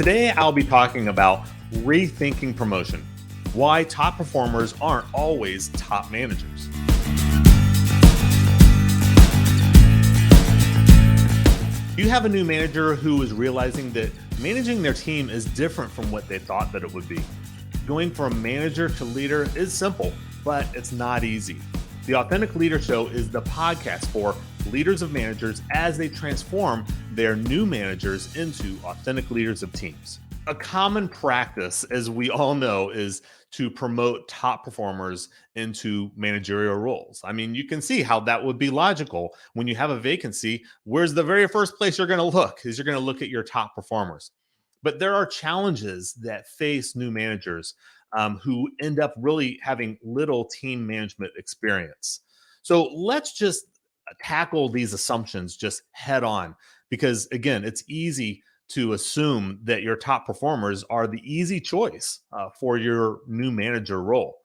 Today, I'll be talking about rethinking promotion, why top performers aren't always top managers. You have a new manager who is realizing that managing their team is different from what they thought that it would be. Going from manager to leader is simple, but it's not easy. The Authentic Leader Show is the podcast for leaders of managers as they transform their new managers into authentic leaders of teams. A common practice, as we all know, is to promote top performers into managerial roles. I mean, you can see how that would be logical. When you have a vacancy, where's the very first place you're going to look? Is you're going to look at your top performers. But there are challenges that face new managers who end up really having little team management experience. So let's just tackle these assumptions just head on, because again, it's easy to assume that your top performers are the easy choice for your new manager role.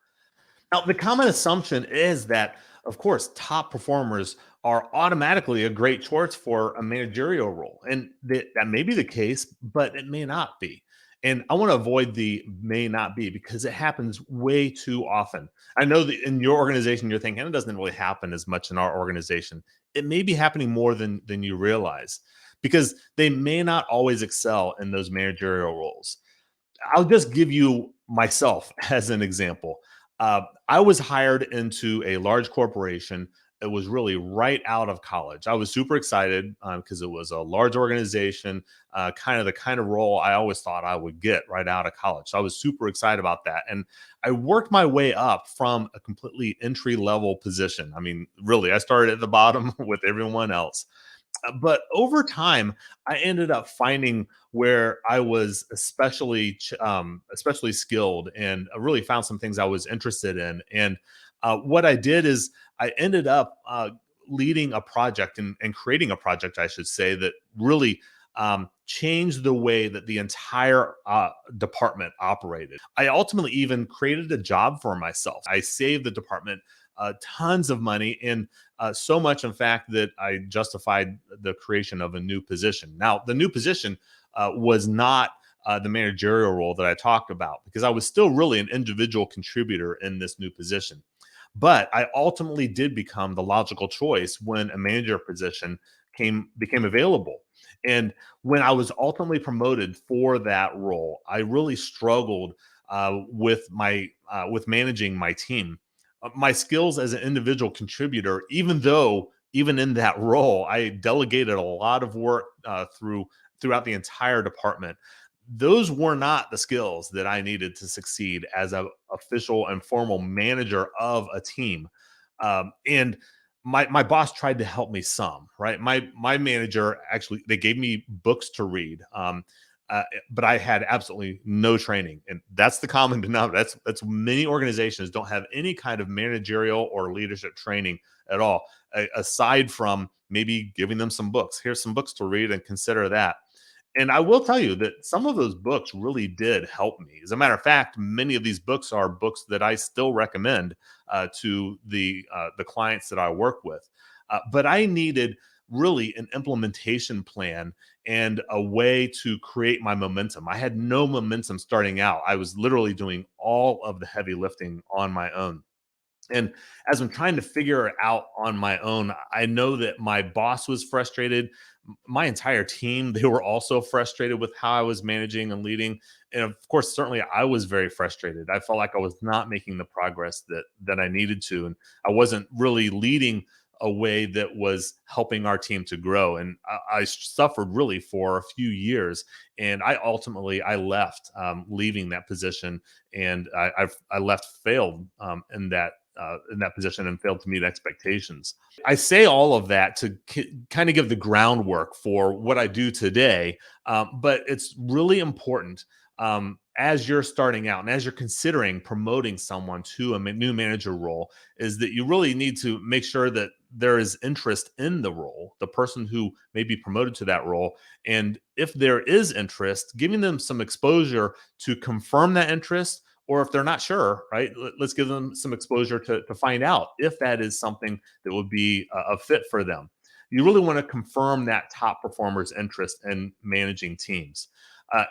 Now, the common assumption is that, of course, top performers are automatically a great choice for a managerial role. And that may be the case, but it may not be. And I want to avoid the may not be because it happens way too often. I know that in your organization, you're thinking it doesn't really happen as much in our organization. It may be happening more than you realize because they may not always excel in those managerial roles. I'll just give you myself as an example. I was hired into a large corporation. It was really right out of college. I was super excited because it was a large organization, kind of the kind of role I always thought I would get right out of college. So I was super excited about that. And I worked my way up from a completely entry level position. I mean, really, I started at the bottom with everyone else. But over time, I ended up finding where I was especially skilled, and I really found some things I was interested in. And what I did is I ended up leading a project and creating a project, I should say, that really changed the way that the entire department operated. I ultimately even created a job for myself. I saved the department tons of money, and so much, in fact, that I justified the creation of a new position. Now, the new position was not the managerial role that I talked about because I was still really an individual contributor in this new position. But I ultimately did become the logical choice when a manager position became available. And when I was ultimately promoted for that role, I really struggled with managing my team. My skills as an individual contributor, even in that role, I delegated a lot of work throughout the entire department. Those were not the skills that I needed to succeed as a official and formal manager of a team. And my boss tried to help me some, right? My manager actually, they gave me books to read. But I had absolutely no training, and that's the common denominator. That's many organizations don't have any kind of managerial or leadership training at all, aside from maybe giving them some books. Here's some books to read and consider that. And I will tell you that some of those books really did help me. As a matter of fact, many of these books are books that I still recommend to the clients that I work with. But I needed really an implementation plan and a way to create my momentum. I had no momentum starting out. I was literally doing all of the heavy lifting on my own. And as I'm trying to figure it out on my own, I know that my boss was frustrated. My entire team, they were also frustrated with how I was managing and leading. And of course, certainly I was very frustrated. I felt like I was not making the progress that I needed to. And I wasn't really leading a way that was helping our team to grow. And I suffered really for a few years. And I left, leaving that position, and I left failed in that position and failed to meet expectations. I say all of that to kind of give the groundwork for what I do today, but it's really important as you're starting out and as you're considering promoting someone to a new manager role, is that you really need to make sure that there is interest in the role, the person who may be promoted to that role. And if there is interest, giving them some exposure to confirm that interest, or if they're not sure, right, let's give them some exposure to find out if that is something that would be a fit for them. You really want to confirm that top performer's interest in managing teams.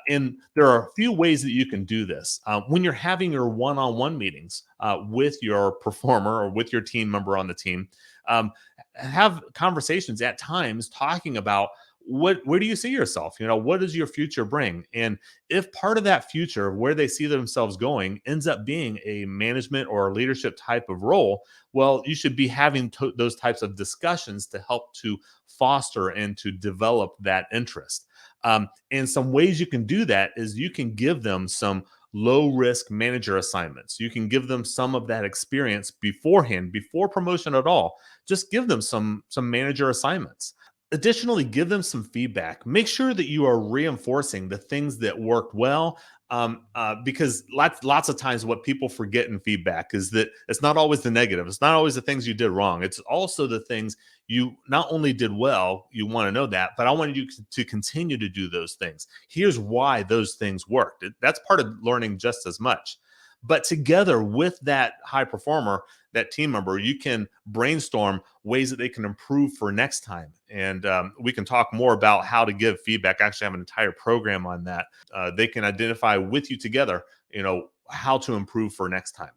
And there are a few ways that you can do this. When you're having your one on one meetings with your performer or with your team member on the team, um, have conversations at times talking about where do you see yourself? What does your future bring? And if part of that future, where they see themselves going, ends up being a management or leadership type of role, well, you should be having those types of discussions to help to foster and to develop that interest. And some ways you can do that is you can give them some low risk manager assignments. You can give them some of that experience beforehand, before promotion at all. Just give them some manager assignments. Additionally, give them some feedback. Make sure that you are reinforcing the things that worked well, because lots of times what people forget in feedback is that it's not always the negative. It's not always the things you did wrong. It's also the things you not only did well. You want to know that, but I wanted you to continue to do those things. Here's why those things worked. That's part of learning just as much. But together with that high performer, that team member, you can brainstorm ways that they can improve for next time. And we can talk more about how to give feedback. I actually have an entire program on that. They can identify with you together, how to improve for next time.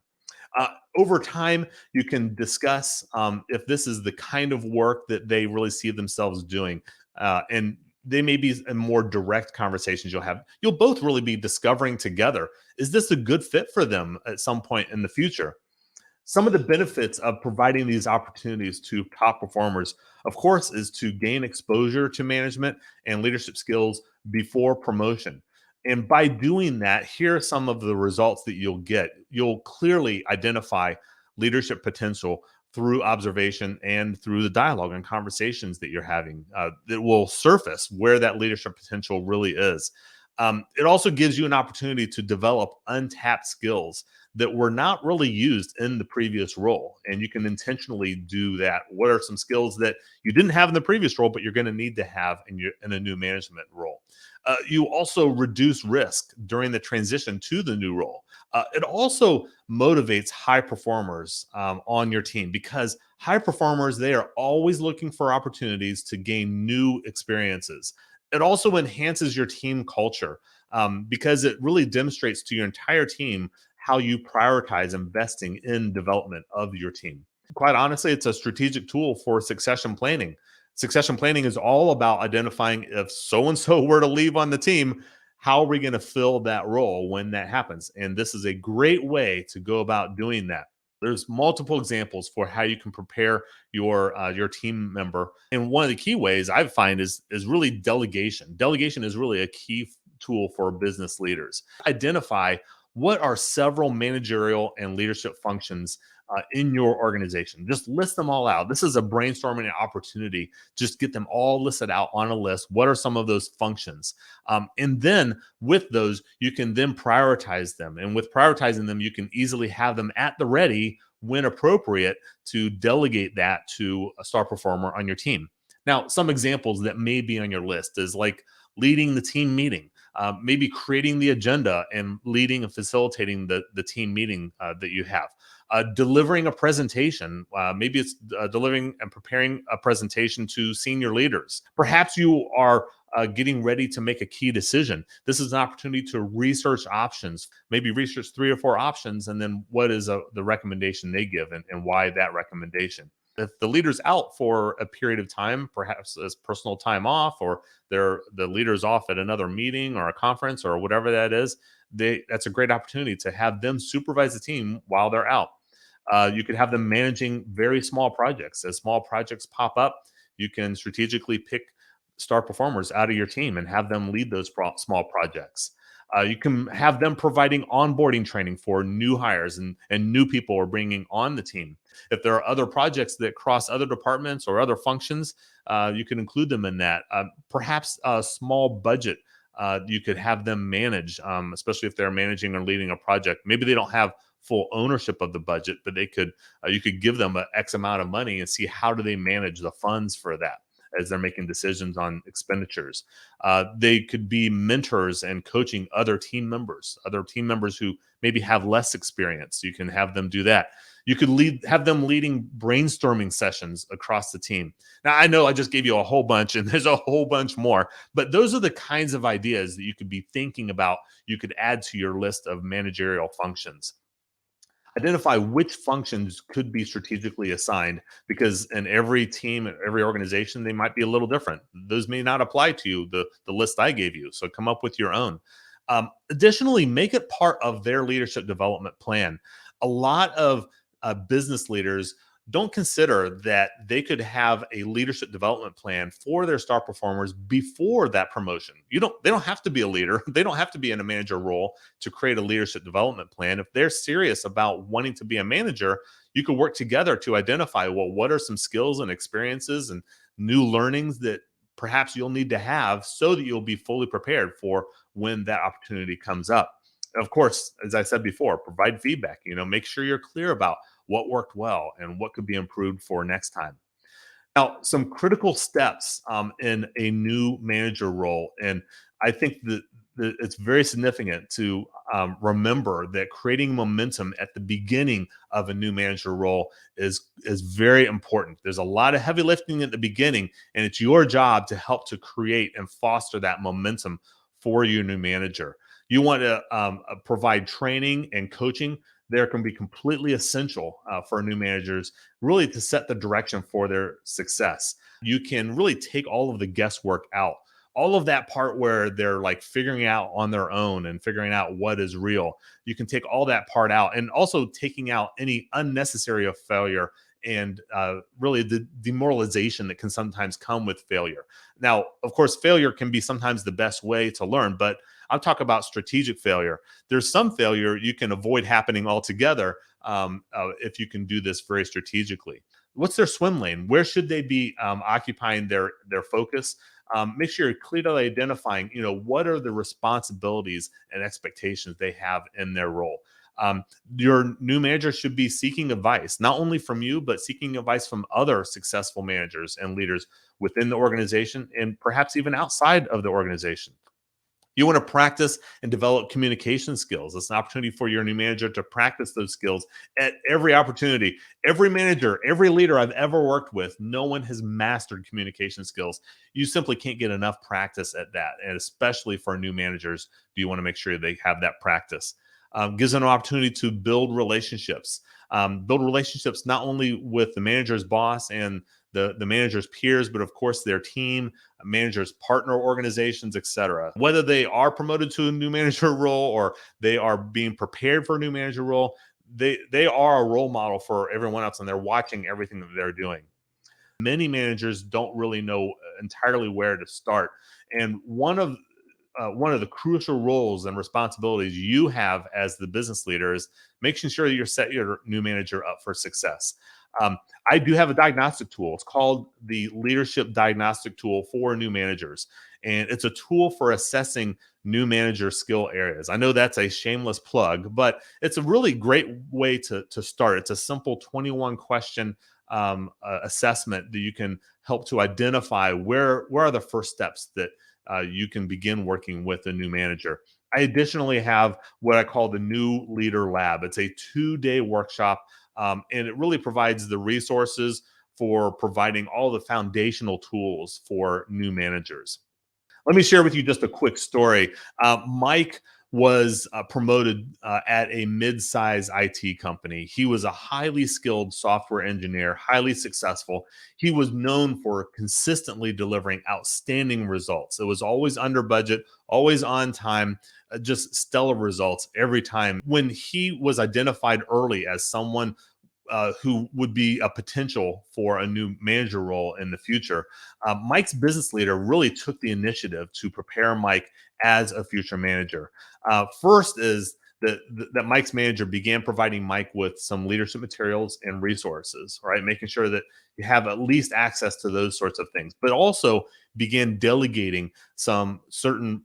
Uh, Over time, you can discuss if this is the kind of work that they really see themselves doing. And they may be in more direct conversations you'll have. You'll both really be discovering together, is this a good fit for them at some point in the future? Some of the benefits of providing these opportunities to top performers, of course, is to gain exposure to management and leadership skills before promotion. And by doing that, here are some of the results that you'll get. You'll clearly identify leadership potential through observation and through the dialogue and conversations that you're having, that will surface where that leadership potential really is. It also gives you an opportunity to develop untapped skills that were not really used in the previous role. And you can intentionally do that. What are some skills that you didn't have in the previous role, but you're going to need to have in a new management role? You also reduce risk during the transition to the new role. It also motivates high performers on your team, because high performers, they are always looking for opportunities to gain new experiences. It also enhances your team culture, because it really demonstrates to your entire team how you prioritize investing in development of your team. Quite honestly, it's a strategic tool for succession planning. Succession planning is all about identifying, if so and so were to leave on the team, how are we going to fill that role when that happens? And this is a great way to go about doing that. There's multiple examples for how you can prepare your team member, and one of the key ways I find is really delegation. Delegation is really a key tool for business leaders. Identify what are several managerial and leadership functions in your organization. Just list them all out. This is a brainstorming opportunity. Just get them all listed out on a list. What are some of those functions? And then with those, you can then prioritize them. And with prioritizing them, you can easily have them at the ready when appropriate to delegate that to a star performer on your team. Now, some examples that may be on your list is like leading the team meeting, maybe creating the agenda and leading and facilitating the team meeting that you have. Delivering a presentation. Maybe it's delivering and preparing a presentation to senior leaders. Perhaps you are getting ready to make a key decision. This is an opportunity to research options, maybe research three or four options, and then what is the recommendation they give, and why that recommendation. If the leader's out for a period of time, perhaps as personal time off, or the leader's off at another meeting or a conference or whatever that is, that's a great opportunity to have them supervise the team while they're out. You could have them managing very small projects. As small projects pop up, you can strategically pick star performers out of your team and have them lead those small projects. You can have them providing onboarding training for new hires and new people are bringing on the team. If there are other projects that cross other departments or other functions, you can include them in that. Perhaps a small budget you could have them manage, especially if they're managing or leading a project. Maybe they don't have full ownership of the budget, but you could give them a X amount of money and see how do they manage the funds for that as they're making decisions on expenditures. They could be mentors and coaching other team members who maybe have less experience. You can have them do that. You could have them leading brainstorming sessions across the team. Now, I know I just gave you a whole bunch, and there's a whole bunch more, but those are the kinds of ideas that you could be thinking about. You could add to your list of managerial functions. Identify which functions could be strategically assigned, because in every team, in every organization, they might be a little different. Those may not apply to you, the list I gave you. So come up with your own. Additionally, make it part of their leadership development plan. A lot of business leaders don't consider that they could have a leadership development plan for their star performers before that promotion. They don't have to be a leader. They don't have to be in a manager role to create a leadership development plan. If they're serious about wanting to be a manager, you could work together to identify, well, what are some skills and experiences and new learnings that perhaps you'll need to have so that you'll be fully prepared for when that opportunity comes up. Of course, as I said before, provide feedback. Make sure you're clear about what worked well and what could be improved for next time. Now, some critical steps in a new manager role, and I think that it's very significant to remember that creating momentum at the beginning of a new manager role is very important. There's a lot of heavy lifting at the beginning, and it's your job to help to create and foster that momentum for your new manager. You want to provide training and coaching. There can be completely essential for new managers, really to set the direction for their success. You can really take all of the guesswork out, all of that part where they're like figuring out on their own and figuring out what is real. You can take all that part out, and also taking out any unnecessary of failure and really the demoralization that can sometimes come with failure. Now, of course, failure can be sometimes the best way to learn, but I'll talk about strategic failure. There's some failure you can avoid happening altogether if you can do this very strategically. What's their swim lane? Where should they be occupying their focus? Make sure you're clearly identifying, what are the responsibilities and expectations they have in their role. Your new manager should be seeking advice, not only from you, but seeking advice from other successful managers and leaders within the organization and perhaps even outside of the organization. You want to practice and develop communication skills. It's an opportunity for your new manager to practice those skills at every opportunity. Every manager, every leader I've ever worked with, no one has mastered communication skills. You simply can't get enough practice at that. And especially for new managers, do you want to make sure they have that practice? Gives them an opportunity to build relationships not only with the manager's boss and the manager's peers, but of course their team, managers, partner organizations, etc. Whether they are promoted to a new manager role or they are being prepared for a new manager role, they are a role model for everyone else, and they're watching everything that they're doing. Many managers don't really know entirely where to start, and one of the crucial roles and responsibilities you have as the business leader is making sure that you're set your new manager up for success. Um, I do have a diagnostic tool. It's called the Leadership Diagnostic Tool for new managers, and it's a tool for assessing new manager skill areas. I know that's a shameless plug, but it's a really great way to start. It's a simple 21 question assessment that you can help to identify where are the first steps that you can begin working with a new manager. I additionally have what I call the New Leader Lab. It's a 2-day workshop, and it really provides the resources for providing all the foundational tools for new managers. Let me share with you just a quick story. Mike was promoted at a mid-size IT company. He was a highly skilled software engineer, highly successful. He was known for consistently delivering outstanding results. It was always under budget, always on time, just stellar results every time. When he was identified early as someone who would be a potential for a new manager role in the future, Mike's business leader really took the initiative to prepare Mike as a future manager. First is that Mike's manager began providing Mike with some leadership materials and resources, right? Making sure that you have at least access to those sorts of things, but also began delegating some certain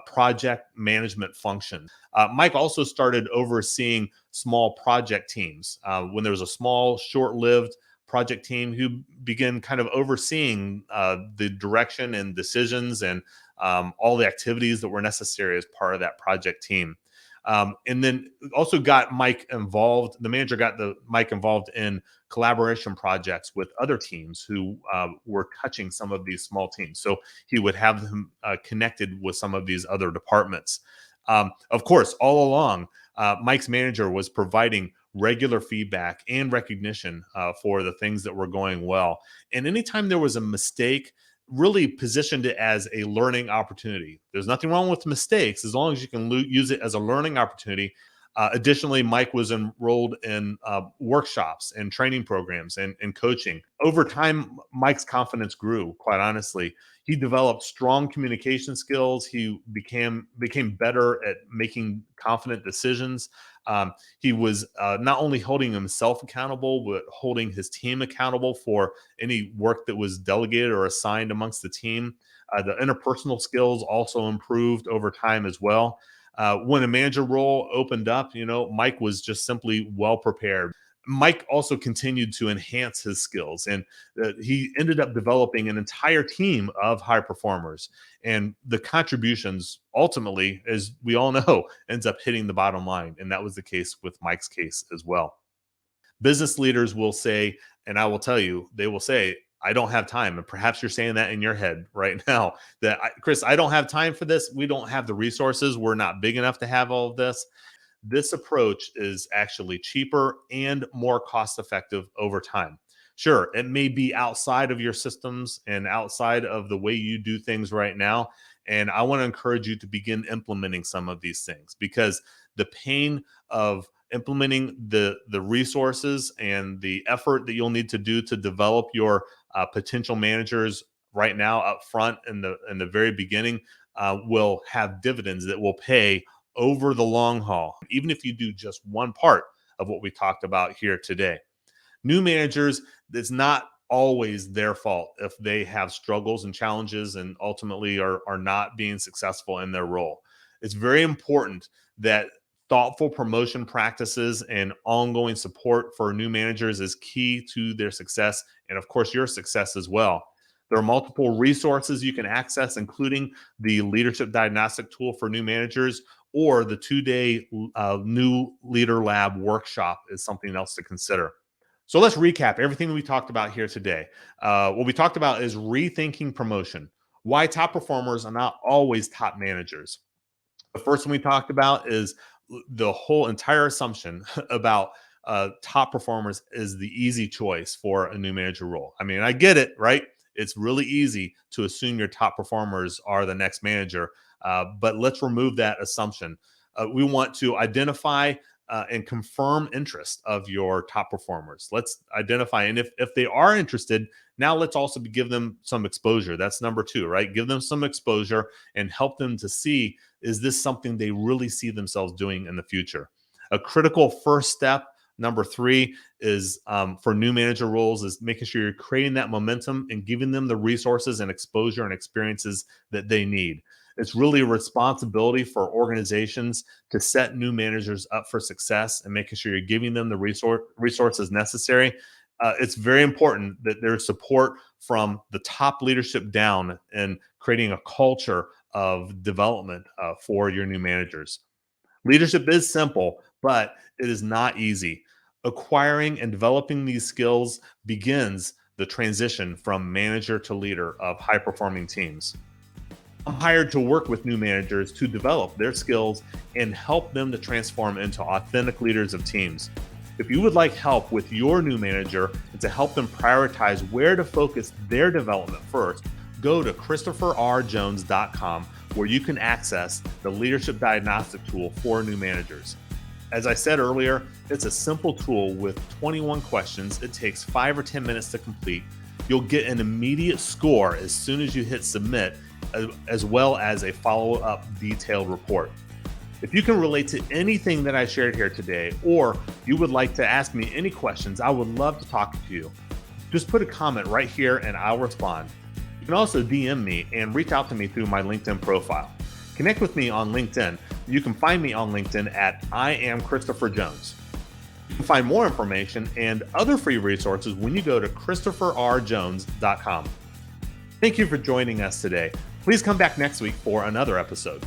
project management function. Mike also started overseeing small project teams. When there was a small, short lived project team, who began kind of overseeing the direction and decisions and all the activities that were necessary as part of that project team. And then also got Mike involved. The manager got the Mike involved in collaboration projects with other teams who were touching some of these small teams. So he would have them connected with some of these other departments. Of course, all along, Mike's manager was providing regular feedback and recognition for the things that were going well. And anytime there was a mistake, really positioned it as a learning opportunity. There's nothing wrong with mistakes as long as you can use it as a learning opportunity. Additionally, Mike was enrolled in workshops and training programs and coaching. Over time, Mike's confidence grew, quite honestly. He developed strong communication skills. He became better at making confident decisions. He was not only holding himself accountable, but holding his team accountable for any work that was delegated or assigned amongst the team. The interpersonal skills also improved over time as well. When a manager role opened up, Mike was just simply well prepared. Mike also continued to enhance his skills, and he ended up developing an entire team of high performers. And the contributions ultimately, as we all know, ends up hitting the bottom line. And that was the case with Mike's case as well. Business leaders will say, and I will tell you, they will say, I don't have time. And perhaps you're saying that in your head right now that, Chris, I don't have time for this. We don't have the resources. We're not big enough to have all of this. This approach is actually cheaper and more cost effective over time. Sure, it may be outside of your systems and outside of the way you do things right now. And I want to encourage you to begin implementing some of these things because the pain of implementing the resources and the effort that you'll need to do to develop your potential managers right now up front in the very beginning will have dividends that will pay over the long haul, even if you do just one part of what we talked about here today. New managers, it's not always their fault if they have struggles and challenges and ultimately are not being successful in their role. It's very important that thoughtful promotion practices and ongoing support for new managers is key to their success and, of course, your success as well. There are multiple resources you can access, including the leadership diagnostic tool for new managers or the 2-day new leader lab workshop is something else to consider. So let's recap everything we talked about here today. What we talked about is rethinking promotion, why top performers are not always top managers. The first one we talked about is the whole entire assumption about top performers is the easy choice for a new manager role. I mean, I get it, right? It's really easy to assume your top performers are the next manager, but let's remove that assumption. We want to identify and confirm interest of your top performers. Let's identify, and if they are interested, now let's also give them some exposure. That's number two, right? Give them some exposure and help them to see, is this something they really see themselves doing in the future? A critical first step, number three, is for new manager roles is making sure you're creating that momentum and giving them the resources and exposure and experiences that they need. It's really a responsibility for organizations to set new managers up for success and making sure you're giving them the resources necessary. It's very important that there's support from the top leadership down and creating a culture of development for your new managers. Leadership is simple, but it is not easy. Acquiring and developing these skills begins the transition from manager to leader of high performing teams. I'm hired to work with new managers to develop their skills and help them to transform into authentic leaders of teams. If you would like help with your new manager and to help them prioritize where to focus their development first, go to ChristopherRJones.com where you can access the leadership diagnostic tool for new managers. As I said earlier, it's a simple tool with 21 questions. It takes 5 or 10 minutes to complete. You'll get an immediate score as soon as you hit submit, as well as a follow-up detailed report. If you can relate to anything that I shared here today, or you would like to ask me any questions, I would love to talk to you. Just put a comment right here and I'll respond. You can also DM me and reach out to me through my LinkedIn profile. Connect with me on LinkedIn. You can find me on LinkedIn at I am Christopher Jones. You can find more information and other free resources when you go to ChristopherRJones.com. Thank you for joining us today. Please come back next week for another episode.